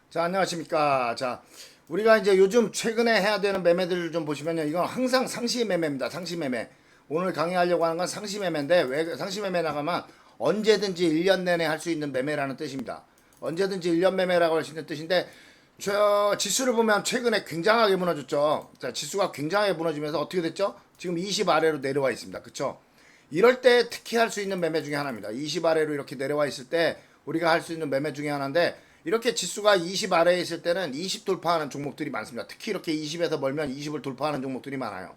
자, 안녕하십니까. 자, 우리가 이제 요즘 최근에 해야 되는 매매들을 좀 보시면요. 이건 항상 상시 매매입니다. 상시 매매. 오늘 강의하려고 하는 건 상시 매매인데, 왜 상시 매매 나가면 언제든지 1년 내내 할 수 있는 매매라는 뜻입니다. 언제든지 1년 매매라고 할 수 있는 뜻인데, 저 지수를 보면 최근에 굉장하게 무너졌죠. 자, 지수가 굉장하게 무너지면서 어떻게 됐죠? 지금 20 아래로 내려와 있습니다. 그쵸? 이럴 때 특히 할 수 있는 매매 중에 하나입니다. 20 아래로 이렇게 내려와 있을 때 우리가 할 수 있는 매매 중에 하나인데, 이렇게 지수가 20 아래에 있을 때는 20 돌파하는 종목들이 많습니다. 특히 이렇게 20에서 멀면 20을 돌파하는 종목들이 많아요.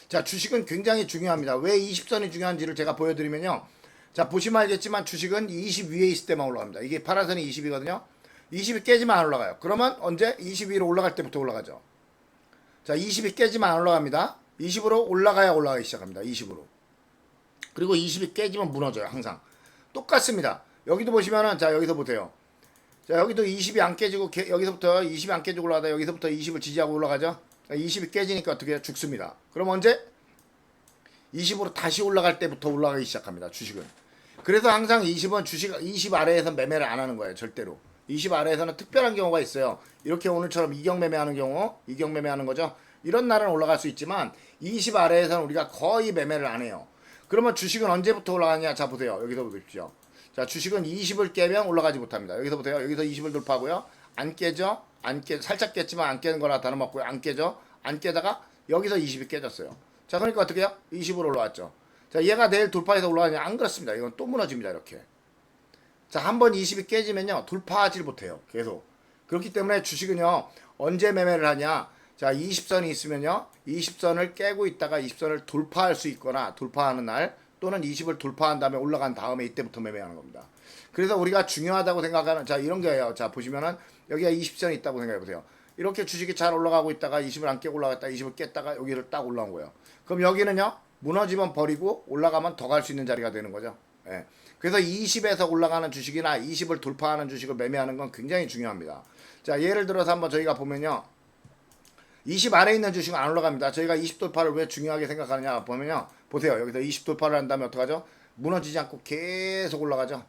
자, 주식은 굉장히 중요합니다. 왜 20선이 중요한지를 제가 보여드리면요. 자, 보시면 알겠지만 주식은 20 위에 있을 때만 올라갑니다. 이게 파란선이 20이거든요. 20이 깨지면 안 올라가요. 그러면 언제? 20 위로 올라갈 때부터 올라가죠. 자, 20이 깨지면 안 올라갑니다. 20으로 올라가야 올라가기 시작합니다. 20으로. 그리고 20이 깨지면 무너져요. 항상. 똑같습니다. 여기도 보시면은, 자, 여기서 보세요. 자, 여기도 20이 안 깨지고 여기서부터 20이 안 깨지고 올라가다 여기서부터 20을 지지하고 올라가죠. 20이 깨지니까 어떻게 해요? 죽습니다. 그럼 언제? 20으로 다시 올라갈 때부터 올라가기 시작합니다. 주식은. 그래서 항상 20은 주식 20 아래에서 매매를 안 하는 거예요. 절대로. 20 아래에서는 특별한 경우가 있어요. 이렇게 오늘처럼 이격 매매하는 경우, 이격 매매하는 거죠. 이런 날은 올라갈 수 있지만 20 아래에서는 우리가 거의 매매를 안 해요. 그러면 주식은 언제부터 올라가냐? 자, 보세요. 여기서 보십시오. 자, 주식은 20을 깨면 올라가지 못합니다. 여기서 보세요. 여기서 20을 돌파하고요. 안 깨져. 살짝 깼지만 안 깨는 거라 다름없고요. 안 깨져. 안 깨다가 여기서 20이 깨졌어요. 자, 그러니까 어떻게 해요? 20으로 올라왔죠. 자, 얘가 내일 돌파해서 올라가냐? 안 그렇습니다. 이건 또 무너집니다. 이렇게. 자, 한번 20이 깨지면요. 돌파하지 못해요. 계속. 그렇기 때문에 주식은요. 언제 매매를 하냐? 자, 20선이 있으면요. 20선을 깨고 있다가 20선을 돌파할 수 있거나 돌파하는 날 또는 20을 돌파한 다음에 올라간 다음에 이때부터 매매하는 겁니다. 그래서 우리가 중요하다고 생각하는, 자, 이런 게요. 자, 보시면은 여기가 20선이 있다고 생각해 보세요. 이렇게 주식이 잘 올라가고 있다가 20을 안 깨고 올라갔다 20을 깼다가 여기를 딱 올라온 거예요. 그럼 여기는요. 무너지면 버리고 올라가면 더 갈 수 있는 자리가 되는 거죠. 예. 그래서 20에서 올라가는 주식이나 20을 돌파하는 주식을 매매하는 건 굉장히 중요합니다. 자, 예를 들어서 한번 저희가 보면요. 20 아래에 있는 주식은 안 올라갑니다. 저희가 20 돌파를 왜 중요하게 생각하느냐 보면요. 보세요. 여기서 20 돌파를 한다면 어떡하죠? 무너지지 않고 계속 올라가죠.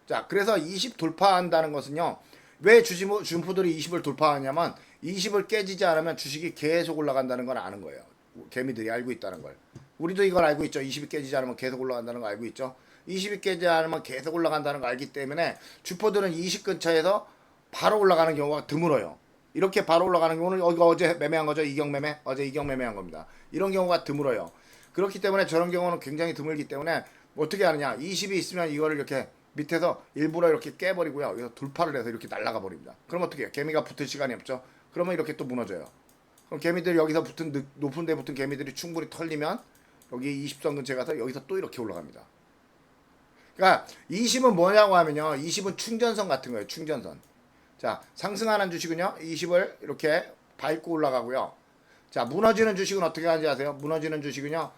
자, 그래서 20 돌파한다는 것은요. 왜 주주포들이 20을 돌파하냐면 20을 깨지지 않으면 주식이 계속 올라간다는 걸 아는 거예요. 개미들이 알고 있다는 걸. 우리도 이걸 알고 있죠. 20이 깨지지 않으면 계속 올라간다는 거 알고 있죠. 20이 깨지지 않으면 계속 올라간다는 거 알기 때문에 주포들은 20 근처에서 바로 올라가는 경우가 드물어요. 이렇게 바로 올라가는 경우는 이거 어제 매매한 거죠. 이격 매매. 어제 이격 매매한 겁니다. 이런 경우가 드물어요. 그렇기 때문에 저런 경우는 굉장히 드물기 때문에 어떻게 하느냐. 20이 있으면 이거를 이렇게 밑에서 일부러 이렇게 깨버리고요. 여기서 돌파를 해서 이렇게 날아가 버립니다. 그럼 어떻게 해요? 개미가 붙을 시간이 없죠. 그러면 이렇게 또 무너져요. 그럼 개미들이 여기서 붙은 높은 데 붙은 개미들이 충분히 털리면 여기 20선 근처에 가서 여기서 또 이렇게 올라갑니다. 그러니까 20은 뭐냐고 하면요. 20은 충전선 같은 거예요. 충전선. 자, 상승하는 주식은요. 20을 이렇게 밟고 올라가고요. 자, 무너지는 주식은 어떻게 하는지 아세요? 무너지는 주식은요.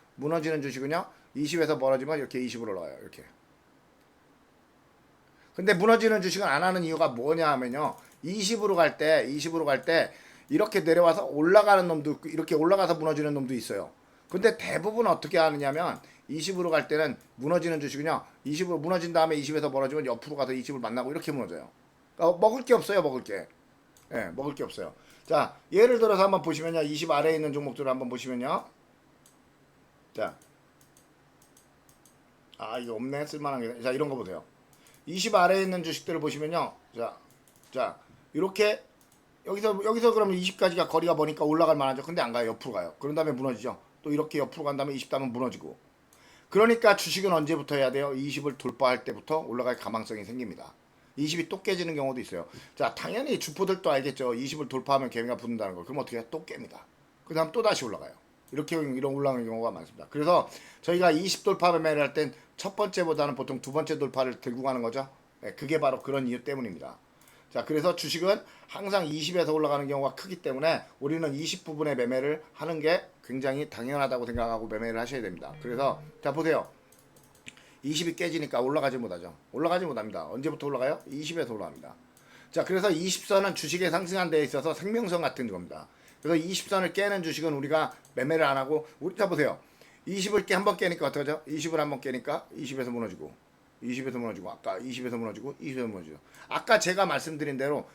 20에서 멀어지면 이렇게 20으로 올라가요. 이렇게. 근데 무너지는 주식은 안 하는 이유가 뭐냐 하면요. 20으로 갈 때 이렇게 내려와서 올라가는 놈도 있고 이렇게 올라가서 무너지는 놈도 있어요. 근데 대부분 어떻게 하느냐면 20으로 갈 때는 무너지는 주식은요. 20으로 무너진 다음에 20에서 멀어지면 옆으로 가서 20을 만나고 이렇게 무너져요. 먹을 게 없어요. 먹을 게. 예, 먹을 게 없어요. 자, 예를 들어서 한번 보시면요. 20 아래에 있는 종목들을 한번 보시면요. 자, 이거 없네. 쓸만한 게. 자, 이런 거 보세요. 20 아래에 있는 주식들을 보시면요. 자, 이렇게 여기서 그러면 20까지가 거리가 머니까 올라갈 만하죠. 근데 안 가요. 옆으로 가요. 그런 다음에 무너지죠. 또 이렇게 옆으로 간 다음에 20 다면 무너지고. 그러니까 주식은 언제부터 해야 돼요? 20을 돌파할 때부터 올라갈 가망성이 생깁니다. 20이 또 깨지는 경우도 있어요. 자, 당연히 주포들도 알겠죠. 20을 돌파하면 개미가 붙는다는 걸. 그럼 어떻게 해요? 또 깹니다. 그 다음 또 다시 올라가요. 이렇게 이런 올라가는 경우가 많습니다. 그래서 저희가 20 돌파 매매를 할 땐 첫 번째보다는 보통 두 번째 돌파를 들고 가는 거죠. 네, 그게 바로 그런 이유 때문입니다. 자, 그래서 주식은 항상 20에서 올라가는 경우가 크기 때문에 우리는 20 부분의 매매를 하는 게 굉장히 당연하다고 생각하고 매매를 하셔야 됩니다. 그래서 자, 보세요. 20이 깨지니까 올라가지 못하죠. 올라가지 못합니다. 언제부터 올라가요? 20에서 올라갑니다. 자, 그래서 20선은 주식에 상승한 데에 있어서 생명선 같은 겁니다. 그래서 20선을 깨는 주식은 우리가 매매를 안 하고, 우리 자 보세요. 20을 한번 깨니까 어떡하죠? 20을 한번 깨니까 20에서 무너지고, 20에서 무너지고, 아까 20에서 무너지고, 20에서 무너지고. 아까 제가 말씀드린 대로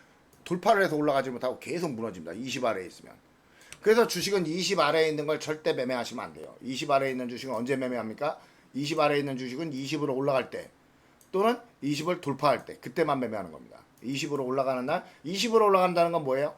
돌파를 해서 올라가지 못하고 계속 무너집니다. 20 아래에 있으면. 그래서 주식은 20 아래에 있는 걸 절대 매매하시면 안 돼요. 20 아래에 있는 주식은 언제 매매합니까? 20 아래에 있는 주식은 20으로 올라갈 때 또는 20을 돌파할 때 그때만 매매하는 겁니다. 20으로 올라가는 날, 20으로 올라간다는 건 뭐예요?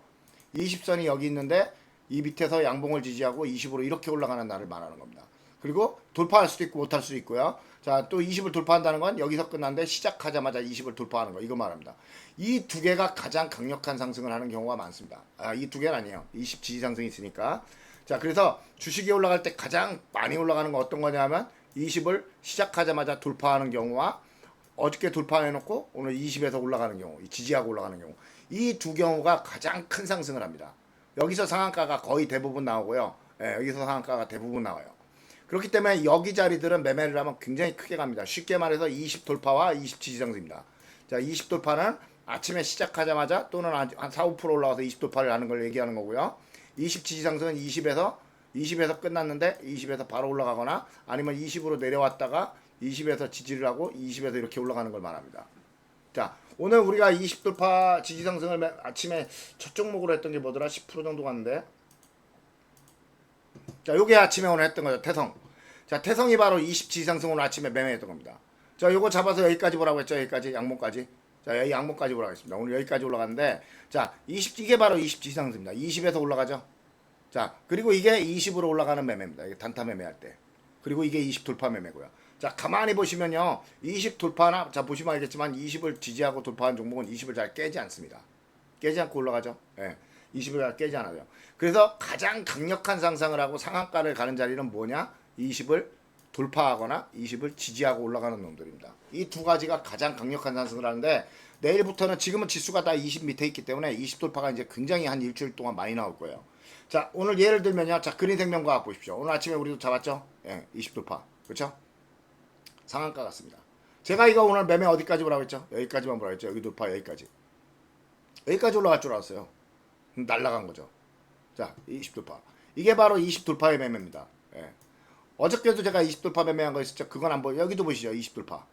20선이 여기 있는데 이 밑에서 양봉을 지지하고 20으로 이렇게 올라가는 날을 말하는 겁니다. 그리고 돌파할 수도 있고 못할 수도 있고요. 자, 또 20을 돌파한다는 건 여기서 끝났는데 시작하자마자 20을 돌파하는 거, 이거 말합니다. 이 두 개가 가장 강력한 상승을 하는 경우가 많습니다. 이 두 개는 아니에요. 20 지지 상승이 있으니까. 자, 그래서 주식이 올라갈 때 가장 많이 올라가는 건 어떤 거냐면 20을 시작하자마자 돌파하는 경우와 어저께 돌파해놓고 오늘 20에서 올라가는 경우, 지지하고 올라가는 경우, 이 두 경우가 가장 큰 상승을 합니다. 여기서 상한가가 거의 대부분 나오고요. 여기서 상한가가 대부분 나와요. 그렇기 때문에 여기 자리들은 매매를 하면 굉장히 크게 갑니다. 쉽게 말해서 20 돌파와 20 지지 상승입니다. 자, 20 돌파는 아침에 시작하자마자 또는 한 4, 5% 올라와서 20 돌파를 하는 걸 얘기하는 거고요. 20 지지 상승은 20에서 끝났는데 20에서 바로 올라가거나 아니면 20으로 내려왔다가 20에서 지지를 하고 20에서 이렇게 올라가는 걸 말합니다. 자, 오늘 우리가 20 돌파 지지 상승을 아침에 첫 종목으로 했던 게 뭐더라? 10% 정도 갔는데. 자, 요게 아침에 오늘 했던 거죠. 태성. 자, 태성이 바로 20 지지 상승 오늘 아침에 매매했던 겁니다. 자, 요거 잡아서 여기까지 보라고 했죠. 여기까지 양봉까지. 자, 여기 양봉까지 보라고 했습니다. 오늘 여기까지 올라갔는데, 자, 이게 바로 20 지지 상승입니다. 20에서 올라가죠. 자, 그리고 이게 20으로 올라가는 매매입니다. 이게 단타 매매할 때. 그리고 이게 20 돌파 매매고요. 자, 가만히 보시면요. 20 돌파나, 자, 보시면 알겠지만 20을 지지하고 돌파한 종목은 20을 잘 깨지 않습니다. 깨지 않고 올라가죠. 예. 20을 잘 깨지 않아요. 그래서 가장 강력한 상승을 하고 상한가를 가는 자리는 뭐냐? 20을 돌파하거나 20을 지지하고 올라가는 놈들입니다. 이 두 가지가 가장 강력한 상승을 하는데, 내일부터는 지금은 지수가 다 20 밑에 있기 때문에 20 돌파가 이제 굉장히 한 일주일 동안 많이 나올 거예요. 자, 오늘 예를 들면요. 자, 그린생명과학 보십시오. 오늘 아침에 우리도 잡았죠? 예, 20 돌파. 그렇죠? 상한가 같습니다. 제가 이거 오늘 매매 어디까지 보라고 했죠? 여기까지만 보라고 했죠. 여기 돌파 여기까지. 여기까지 올라갈 줄 알았어요. 날라간 거죠. 자, 20 돌파. 이게 바로 20 돌파의 매매입니다. 예. 어저께도 제가 20 돌파 매매한 거 있었죠. 그건 안 보여. 여기도 보시죠. 20 돌파.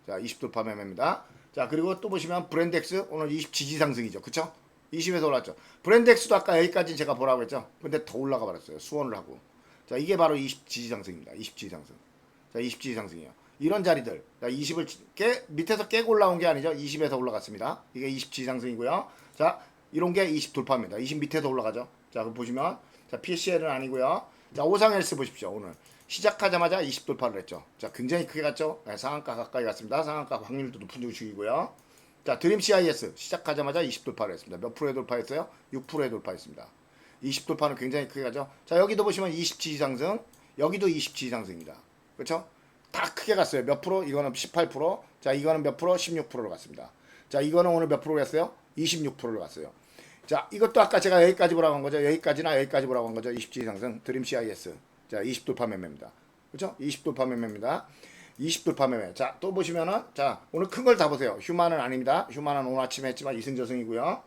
자, 20 돌파 매매입니다. 자, 그리고 또 보시면 브랜덱스 오늘 20 지지 상승이죠. 그쵸? 20에서 올랐죠. 브랜덱스도 아까 여기까지 제가 보라고 했죠. 근데 더 올라가 버렸어요. 수원을 하고. 자, 이게 바로 20 지지 상승입니다. 20 지지 상승. 자, 20 지지 상승이에요. 이런 자리들. 자, 20을 밑에서 깨고 올라온 게 아니죠. 20에서 올라갔습니다. 이게 20 지지 상승이고요. 자, 이런 게 20 돌파입니다. 20 밑에서 올라가죠. 자, 그럼 보시면 자, PCL은 아니고요. 자, 오상헬스 보십시오. 오늘 시작하자마자 20 돌파를 했죠. 자, 굉장히 크게 갔죠. 네, 상한가 가까이 갔습니다. 상한가 확률도 높은 주식이고요. 자, 드림 CIS 시작하자마자 20 돌파를 했습니다. 몇 프로에 돌파했어요? 6%에 돌파했습니다. 20 돌파는 굉장히 크게 가죠. 자, 여기도 보시면 20 지지 상승, 여기도 20 지지 상승입니다. 그렇죠? 다 크게 갔어요. 몇 프로? 이거는 18%. 자, 이거는 몇 프로? 16%로 갔습니다. 자, 이거는 오늘 몇 프로 갔어요? 26%로 갔어요. 자, 이것도 아까 제가 여기까지 보라고 한 거죠. 여기까지나 여기까지 보라고 한 거죠. 20 지지 상승, 드림 CIS. 자, 20 돌파 매매입니다. 그렇죠? 20 돌파 매매입니다. 20 돌파 매매. 자, 또 보시면은, 자, 오늘 큰 걸 다 보세요. 휴만은 아닙니다. 휴만은 오늘 아침에 했지만 이승저승이고요.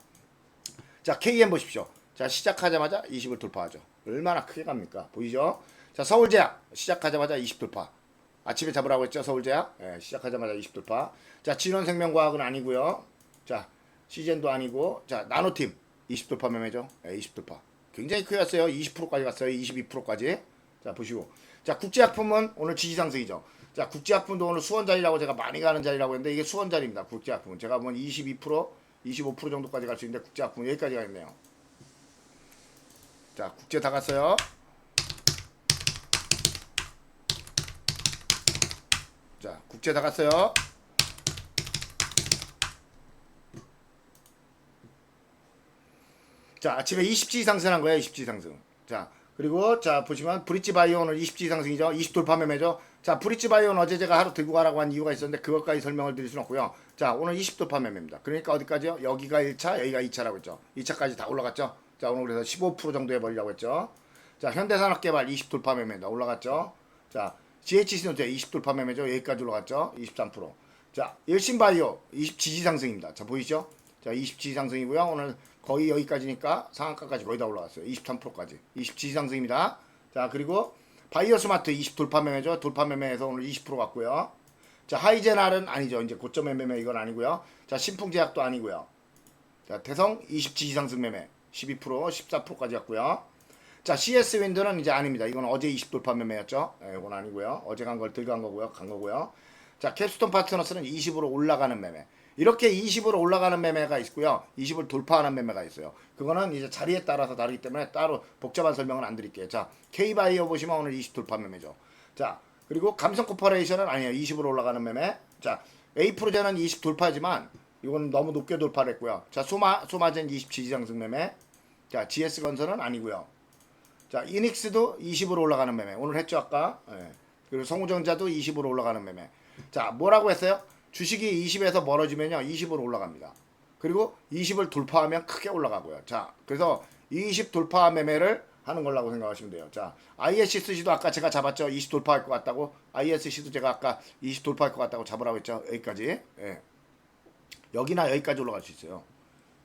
자, KM 보십시오. 자, 시작하자마자 20을 돌파하죠. 얼마나 크게 갑니까? 보이죠? 자, 서울제약 시작하자마자 20 돌파. 아침에 잡으라고 했죠. 서울제약. 예, 시작하자마자 20 돌파. 자, 진원생명과학은 아니고요. 자, 시젠도 아니고. 자, 나노팀 20 돌파 매매죠. 예, 20 돌파. 굉장히 크게 갔어요. 20%까지 갔어요. 22%까지. 자, 보시고. 자, 국제약품은 오늘 지지상승이죠. 자, 국제약품도 오늘 수원 자리라고 제가 많이 가는 자리라고 했는데 이게 수원 자리입니다. 국제약품은. 제가 보면 22%, 25% 정도까지 갈 수 있는데 국제약품은 여기까지 가 있네요. 자, 국제 다 갔어요. 자, 국제 다 갔어요. 자, 아침에 20지 상승한 거예요. 20지 상승. 자, 그리고 자, 보시면 브릿지 바이오 오늘 20지 상승이죠. 20 돌파 매매죠. 자, 브릿지 바이오는 어제 제가 하루 들고 가라고 한 이유가 있었는데 그것까지 설명을 드릴 수는 없고요. 자, 오늘 20 돌파 매매입니다. 그러니까 어디까지요? 여기가 1차, 여기가 2차라고 했죠. 2차까지 다 올라갔죠. 자, 오늘 그래서 15% 정도 해버리라고 했죠. 자, 현대산업개발 20 돌파 매매입니다. 올라갔죠. 자, GHC는 20 돌파 매매죠. 여기까지 올라갔죠. 23%. 자, 일신바이오 20 지지 상승입니다. 자, 보이시죠? 자, 20 지지 상승이고요. 오늘 거의 여기까지니까 상한가까지 거의 다 올라갔어요. 23%까지. 20 지지 상승입니다. 자, 그리고 바이오스마트 20 돌파 매매죠. 돌파 매매에서 오늘 20% 갔고요. 자, 하이제날은 아니죠. 이제 고점 매매 이건 아니고요. 자, 신풍제약도 아니고요. 자, 태성 20 지지상승 매매 12% 14%까지 갔고요. 자, CS 윈드는 이제 아닙니다. 이건 어제 20 돌파 매매였죠. 예, 이건 아니고요. 어제 간 걸 들어간 거고요. 간 거고요. 자, 캡스톤 파트너스는 20으로 올라가는 매매. 이렇게 20으로 올라가는 매매가 있고요. 20을 돌파하는 매매가 있어요. 그거는 이제 자리에 따라서 다르기 때문에 따로 복잡한 설명은 안 드릴게요. 자, K바이오 보시면 오늘 20 돌파 매매죠. 자, 그리고 감성 코퍼레이션은 아니에요. 20으로 올라가는 매매. 자, 에이프로젠은 20 돌파지만 이건 너무 높게 돌파를 했고요. 자, 소마젠 20 지지상승 매매. 자, GS건설은 아니고요. 자, 이닉스도 20으로 올라가는 매매. 오늘 했죠, 아까. 예. 그리고 성우전자도 20으로 올라가는 매매. 자, 뭐라고 했어요? 주식이 20에서 멀어지면요, 20으로 올라갑니다. 그리고 20을 돌파하면 크게 올라가고요. 자, 그래서 20 돌파 매매를 하는 걸라고 생각하시면 돼요. 자, ISC도 아까 제가 잡았죠. 20 돌파할 것 같다고. ISC도 제가 아까 20 돌파할 것 같다고 잡으라고 했죠. 여기까지. 예. 여기나 여기까지 올라갈 수 있어요.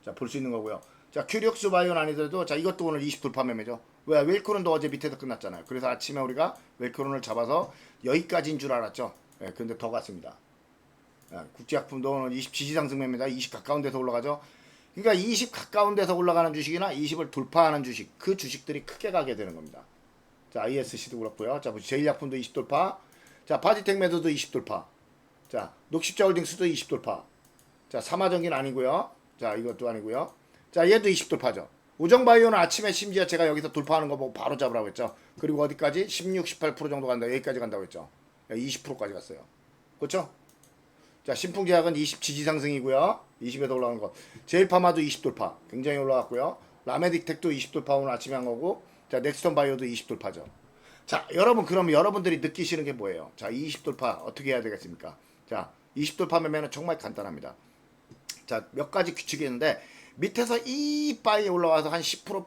자, 볼 수 있는 거고요. 자, 큐리옥스 바이오는 아니더라도, 자, 이것도 오늘 20 돌파 매매죠. 왜? 웰크론도 어제 밑에서 끝났잖아요. 그래서 아침에 우리가 웰크론을 잡아서 여기까지인 줄 알았죠. 예, 근데 더 갔습니다. 예, 국제약품도 오늘 20 지지상승 매매다. 20 가까운 데서 올라가죠. 그러니까 20 가까운 데서 올라가는 주식이나 20을 돌파하는 주식, 그 주식들이 크게 가게 되는 겁니다. 자, ISC도 그렇고요. 자, 제일약품도 20 돌파. 자, 바디텍메드도 20 돌파. 자, 녹십자홀딩스도 20 돌파. 자, 삼화전기는 아니고요. 자, 이것도 아니고요. 자, 얘도 20 돌파죠. 우정바이오는 아침에 심지어 제가 여기서 돌파하는 거 보고 바로 잡으라고 했죠. 그리고 어디까지? 16, 18% 정도 간다. 여기까지 간다고 했죠. 20%까지 갔어요. 그렇죠? 자, 신풍제약은 20 지지상승이고요. 20에서 올라가는 거. 제일파마도 20 돌파. 굉장히 올라갔고요. 라메딕텍도 20 돌파 오늘 아침에 한 거고. 자, 넥스턴 바이오도 20 돌파죠. 자, 여러분, 그럼 여러분들이 느끼시는 게 뭐예요? 자, 20 돌파 어떻게 해야 되겠습니까? 자, 20 돌파 매매는 정말 간단합니다. 자, 몇 가지 규칙이 있는데 밑에서 이 바위에 올라와서 한 10%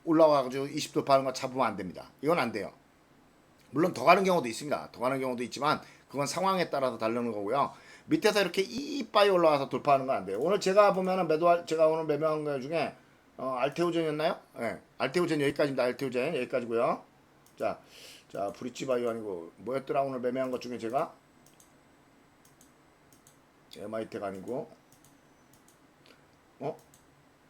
올라와가지고 20 돌파하는 거 잡으면 안 됩니다. 이건 안 돼요. 물론 더 가는 경우도 있습니다. 더 가는 경우도 있지만 그건 상황에 따라서 다르는 거고요. 밑에서 이렇게 이 바위에 올라와서 돌파하는 건 안 돼요. 오늘 제가 보면은 제가 오늘 매매한 거 중에 알테오젠이었나요? 네, 알테오젠 여기까지입니다. 알테오젠 여기까지고요. 자, 브릿지 바이오 아니고 뭐였더라 오늘 매매한 것 중에 제가 MI텍 아니고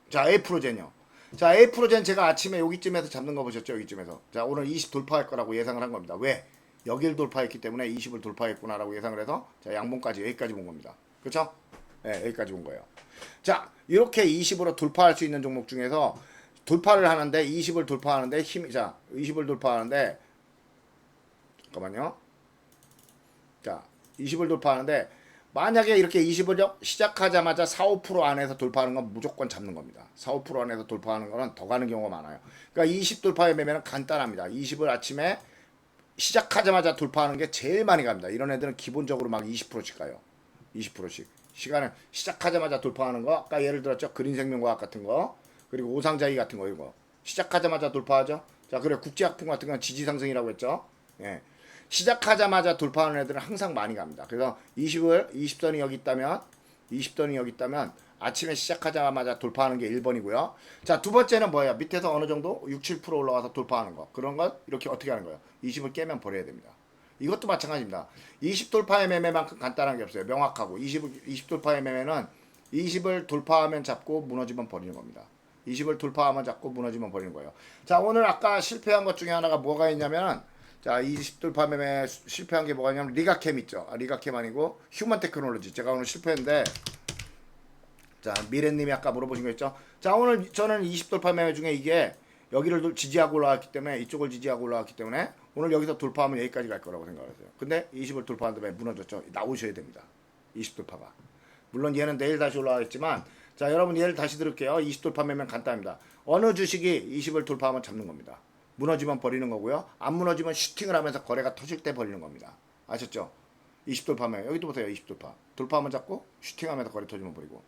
자, 에이프로젠이요. 자, 에이프로젠 제가 아침에 여기쯤에서 잡는 거 보셨죠? 여기쯤에서. 자, 오늘 20 돌파할 거라고 예상을 한 겁니다. 왜? 여기를 돌파했기 때문에 20을 돌파했구나라고 예상을 해서 자, 양봉까지 여기까지 본 겁니다. 그렇죠? 네, 여기까지 본 거예요. 자, 이렇게 20으로 돌파할 수 있는 종목 중에서 돌파를 하는데 20을 돌파하는데 자, 20을 돌파하는데 잠깐만요. 자, 20을 돌파하는데 만약에 이렇게 20을 시작하자마자 4, 5% 안에서 돌파하는 건 무조건 잡는 겁니다. 4, 5% 안에서 돌파하는 거는 더 가는 경우가 많아요. 그러니까 20 돌파의 매매는 간단합니다. 20을 아침에 시작하자마자 돌파하는 게 제일 많이 갑니다. 이런 애들은 기본적으로 막 20%씩 가요. 20%씩. 시간을 시작하자마자 돌파하는 거. 아까 예를 들었죠. 그린생명과학 같은 거. 그리고 오상자이 같은 거 이거. 시작하자마자 돌파하죠. 자, 그리고 국제약품 같은 건 지지상승이라고 했죠. 예. 시작하자마자 돌파하는 애들은 항상 많이 갑니다. 그래서 20선이 여기 있다면 20선이 여기 있다면 아침에 시작하자마자 돌파하는 게 1번이고요. 자, 두 번째는 뭐예요? 밑에서 어느 정도 6, 7% 올라와서 돌파하는 거. 그런 건 이렇게 어떻게 하는 거예요? 20을 깨면 버려야 됩니다. 이것도 마찬가지입니다. 20 돌파의 매매만큼 간단한 게 없어요. 명확하고 20 돌파의 매매는 20을 돌파하면 잡고 무너지면 버리는 겁니다. 20을 돌파하면 잡고 무너지면 버리는 거예요. 자, 오늘 아까 실패한 것 중에 하나가 뭐가 있냐면 자, 20 돌파 매매 실패한 게 뭐가 있냐면 리가캠 있죠. 리가캠 아니고 휴먼 테크놀로지. 제가 오늘 실패했는데 자, 미래님이 아까 물어보신 거 있죠. 자, 오늘 저는 20 돌파 매매 중에 이게 여기를 지지하고 올라왔기 때문에 이쪽을 지지하고 올라왔기 때문에 오늘 여기서 돌파하면 여기까지 갈 거라고 생각했어요. 근데 20을 돌파한 다음에 무너졌죠. 나오셔야 됩니다. 20 돌파가. 물론 얘는 내일 다시 올라가겠지만 자, 여러분 얘를 다시 들을게요. 20 돌파 매매는 간단합니다. 어느 주식이 20을 돌파하면 잡는 겁니다. 무너지면 버리는 거고요. 안 무너지면 슈팅을 하면서 거래가 터질 때 버리는 겁니다. 아셨죠? 20 돌파면 여기도 보세요. 20 돌파. 돌파하면 잡고 슈팅하면서 거래 터지면 버리고.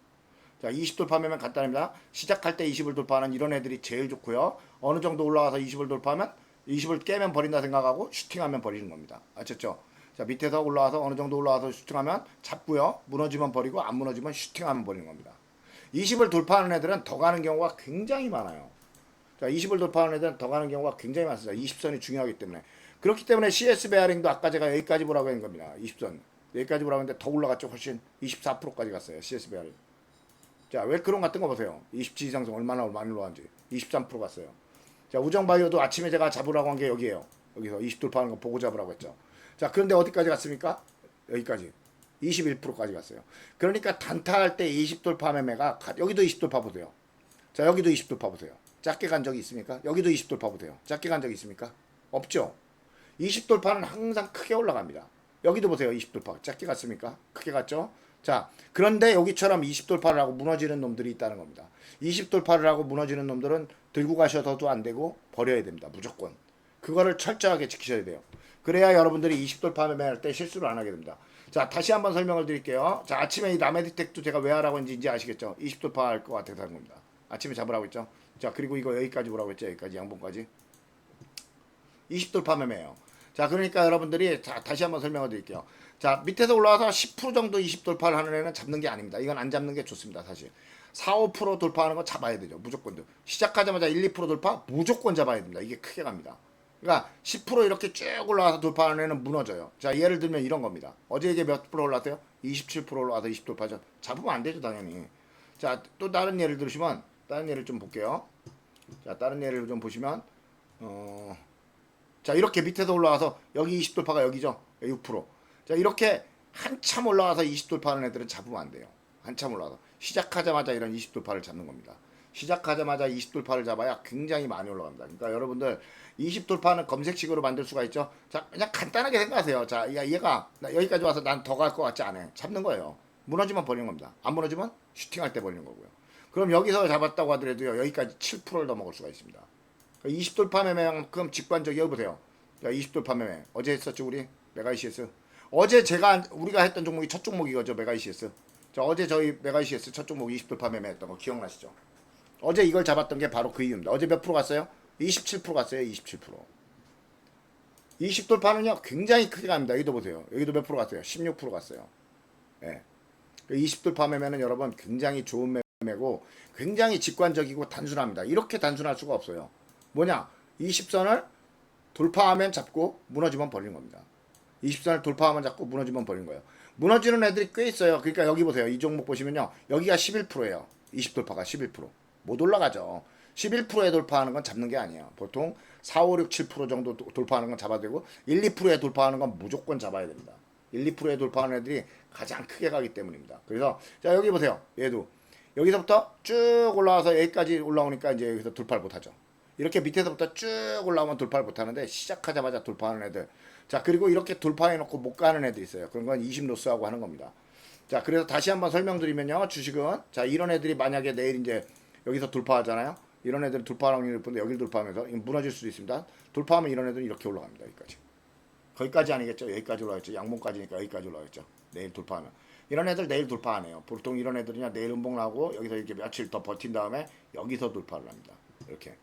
자, 20 돌파면 간단합니다. 시작할 때 20을 돌파하는 이런 애들이 제일 좋고요. 어느 정도 올라와서 20을 돌파하면 20을 깨면 버린다 생각하고 슈팅하면 버리는 겁니다. 아셨죠? 자, 밑에서 올라와서 어느 정도 올라와서 슈팅하면 잡고요. 무너지면 버리고 안 무너지면 슈팅하면 버리는 겁니다. 20을 돌파하는 애들은 더 가는 경우가 굉장히 많아요. 자, 20을 돌파하는 애들은 더 가는 경우가 굉장히 많습니다. 20선이 중요하기 때문에. 그렇기 때문에 CS 베어링도 아까 제가 여기까지 보라고 한 겁니다. 20선. 여기까지 보라고 했는데 더 올라갔죠. 훨씬 24%까지 갔어요. CS 베어링. 자, 웰크론 같은 거 보세요. 27 이상승 얼마나 많이 올라간지. 23% 갔어요. 자, 우정바이오도 아침에 제가 잡으라고 한 게 여기에요. 여기서 20 돌파하는 거 보고 잡으라고 했죠. 자, 그런데 어디까지 갔습니까? 여기까지. 21%까지 갔어요. 그러니까 단타할 때 20 돌파 매매가 여기도 20 돌파 보세요. 자, 여기도 20 돌파 보세요. 작게 간 적이 있습니까? 여기도 20 돌파 보세요. 작게 간 적이 있습니까? 없죠. 20 돌파는 항상 크게 올라갑니다. 여기도 보세요. 20 돌파. 작게 갔습니까? 크게 갔죠? 자, 그런데 여기처럼 20 돌파를 하고 무너지는 놈들이 있다는 겁니다. 20 돌파를 하고 무너지는 놈들은 들고 가셔도 안 되고 버려야 됩니다. 무조건. 그거를 철저하게 지키셔야 돼요. 그래야 여러분들이 20 돌파 매매할 때 실수를 안 하게 됩니다. 자, 다시 한번 설명을 드릴게요. 자, 아침에 이 라메디텍도 제가 왜 하라고 했는지 이제 아시겠죠? 20 돌파 할 것 같아서 하는 겁니다. 아침에 잡으라고 했죠? 자, 그리고 이거 여기까지 보라고 했죠? 여기까지, 양봉까지. 20 돌파 매매예요. 자, 그러니까 여러분들이, 자, 다시 한번 설명을 드릴게요. 자, 밑에서 올라와서 10% 정도 20 돌파를 하는 애는 잡는 게 아닙니다. 이건 안 잡는 게 좋습니다, 사실. 4, 5% 돌파하는 거 잡아야 되죠. 무조건. 시작하자마자 1, 2% 돌파 무조건 잡아야 됩니다. 이게 크게 갑니다. 그러니까 10% 이렇게 쭉 올라와서 돌파하는 애는 무너져요. 자, 예를 들면 이런 겁니다. 어제 이게 몇 프로 올랐어요? 27% 올라와서 20 돌파죠. 잡으면 안 되죠, 당연히. 자, 또 다른 예를 들으시면, 다른 예를 좀 볼게요. 자, 다른 예를 좀 보시면, 자, 이렇게 밑에서 올라와서 여기 20 돌파가 여기죠. 6%. 자, 이렇게 한참 올라와서 20 돌파하는 애들은 잡으면 안 돼요. 한참 올라와서. 시작하자마자 이런 20 돌파를 잡는 겁니다. 시작하자마자 20 돌파를 잡아야 굉장히 많이 올라갑니다. 그러니까 여러분들 20 돌파는 검색식으로 만들 수가 있죠. 자, 그냥 간단하게 생각하세요. 자, 얘가 여기까지 와서 난 더 갈 것 같지 않아요. 잡는 거예요. 무너지면 버리는 겁니다. 안 무너지면 슈팅할 때 버리는 거고요. 그럼 여기서 잡았다고 하더라도요. 여기까지 7%를 더 먹을 수가 있습니다. 20 돌파 매매만큼 직관적이 여보세요. 20 돌파 매매. 어제 했었죠, 우리? 메가이시스. 어제 우리가 했던 종목이 첫 종목이거죠, 메가이시스. 자, 어제 저희 메가이시스 첫 종목 20 돌파 매매했던 거 기억나시죠? 어제 이걸 잡았던 게 바로 그 이유입니다. 어제 몇 프로 갔어요? 27% 갔어요, 27%. 20 돌파는요, 굉장히 크게 갑니다. 여기도 보세요. 여기도 몇 프로 갔어요? 16% 갔어요. 예. 20 돌파 매매는 여러분 굉장히 좋은 매매고, 굉장히 직관적이고 단순합니다. 이렇게 단순할 수가 없어요. 뭐냐? 20선을 돌파하면 잡고 무너지면 버리는 겁니다. 20선을 돌파하면 잡고 무너지면 버리는 거예요. 무너지는 애들이 꽤 있어요. 그러니까 여기 보세요. 이 종목 보시면요. 여기가 11%예요. 20 돌파가 11%. 못 올라가죠. 11%에 돌파하는 건 잡는 게 아니에요. 보통 4, 5, 6, 7% 정도 돌파하는 건 잡아야 되고 1, 2%에 돌파하는 건 무조건 잡아야 됩니다. 1, 2%에 돌파하는 애들이 가장 크게 가기 때문입니다. 그래서 자, 여기 보세요. 얘도 여기서부터 쭉 올라와서 여기까지 올라오니까 이제 여기서 돌파를 못하죠. 이렇게 밑에서부터 쭉 올라오면 돌파를 못하는데 시작하자마자 돌파하는 애들. 자, 그리고 이렇게 돌파해놓고 못 가는 애들 있어요. 그런 건 20 로스하고 하는 겁니다. 자, 그래서 다시 한번 설명드리면요. 주식은 자, 이런 애들이 만약에 내일 이제 여기서 돌파하잖아요. 이런 애들은 돌파할 확률이 높은데 여기를 돌파하면서 무너질 수도 있습니다. 돌파하면 이런 애들은 이렇게 올라갑니다. 여기까지. 거기까지 아니겠죠. 여기까지 올라가겠죠. 양봉까지니까 여기까지 올라가겠죠. 내일 돌파하면. 이런 애들 내일 돌파 안 해요. 보통 이런 애들은요. 내일 음봉 나고 여기서 이렇게 며칠 더 버틴 다음에 여기서 돌파를 합니다. 이렇게.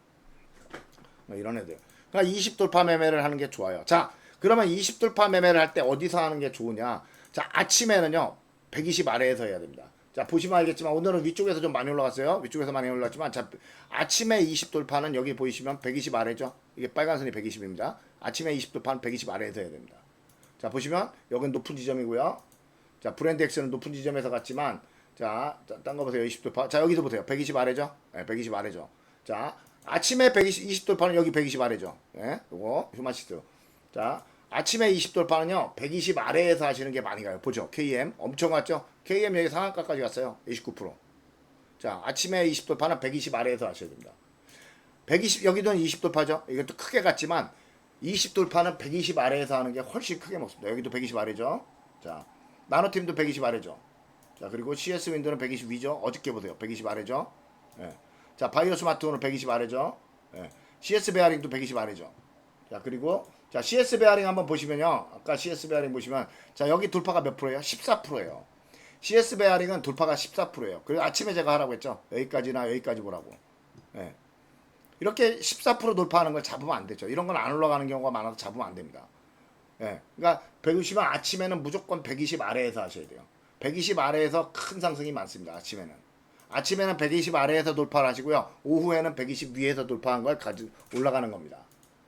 이런 애들. 그러니까 20 돌파 매매를 하는 게 좋아요. 자, 그러면 20 돌파 매매를 할 때 어디서 하는 게 좋으냐? 자, 아침에는요. 120 아래에서 해야 됩니다. 자, 보시면 알겠지만 오늘은 위쪽에서 좀 많이 올라갔어요. 위쪽에서 많이 올랐지만 자, 아침에 20 돌파는 여기 보이시면 120 아래죠. 이게 빨간 선이 120입니다. 아침에 20 돌파는 120 아래에서 해야 됩니다. 자, 보시면 여기는 높은 지점이고요. 자, 브랜드 X는 높은 지점에서 갔지만 자, 딴 거 보세요. 20 돌파. 자, 여기도 보세요. 120 아래죠. 네, 120 아래죠. 자, 아침에 20 돌파는 여기 120 아래죠. 예, 요거 휴마시스. 자, 아침에 20 돌파는요 120 아래에서 하시는 게 많이 가요. 보죠. KM 엄청 왔죠. KM 여기 상한가까지 갔어요. 29%. 자, 아침에 20 돌파는 120 아래에서 하셔야 됩니다. 120 여기도 20 돌파죠. 이것도 크게 갔지만 20 돌파는 120 아래에서 하는 게 훨씬 크게 먹습니다. 여기도 120 아래죠. 자, 나노팀도 120 아래죠. 자, 그리고 CS 윈도는 120 위죠. 어저께 보세요. 120 아래죠. 예. 자, 바이오 스마트온은 120 아래죠. 예. CS 베어링도 120 아래죠. 자, 그리고 자, CS 베어링 한번 보시면요. 아까 CS 베어링 보시면 자, 여기 돌파가 몇 프로예요? 14%예요. CS 베어링은 돌파가 14%예요. 그리고 아침에 제가 하라고 했죠. 여기까지나 여기까지 보라고. 예. 이렇게 14% 돌파하는 걸 잡으면 안 되죠. 이런 건 안 올라가는 경우가 많아서 잡으면 안 됩니다. 예. 그러니까 120은 아침에는 무조건 120 아래에서 하셔야 돼요. 120 아래에서 큰 상승이 많습니다. 아침에는 120 아래에서 돌파를 하시고요. 오후에는 120 위에서 돌파한 걸 올라가는 겁니다.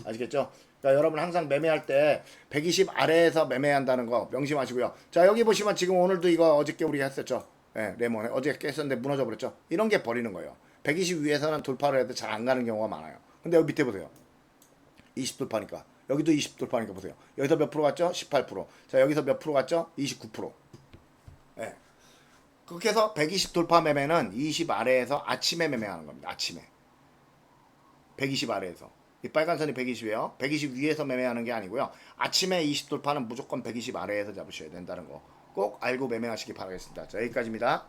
아시겠죠? 그러니까 여러분 항상 매매할 때 120 아래에서 매매한다는 거 명심하시고요. 자, 여기 보시면 지금 오늘도 이거 어저께 우리가 했었죠. 예, 레몬에 어제 깼었는데 무너져 버렸죠. 이런 게 버리는 거예요. 120 위에서는 돌파를 해도 잘 안 가는 경우가 많아요. 근데 여기 밑에 보세요. 20 돌파니까. 여기도 20 돌파니까 보세요. 여기서 몇 프로 갔죠? 18%. 자, 여기서 몇 프로 갔죠? 29%. 예. 그렇게 해서 120 돌파 매매는 20 아래에서 아침에 매매하는 겁니다. 아침에. 120 아래에서. 이 빨간 선이 120이에요. 120 위에서 매매하는 게 아니고요. 아침에 20 돌파는 무조건 120 아래에서 잡으셔야 된다는 거 꼭 알고 매매하시기 바라겠습니다. 자, 여기까지입니다.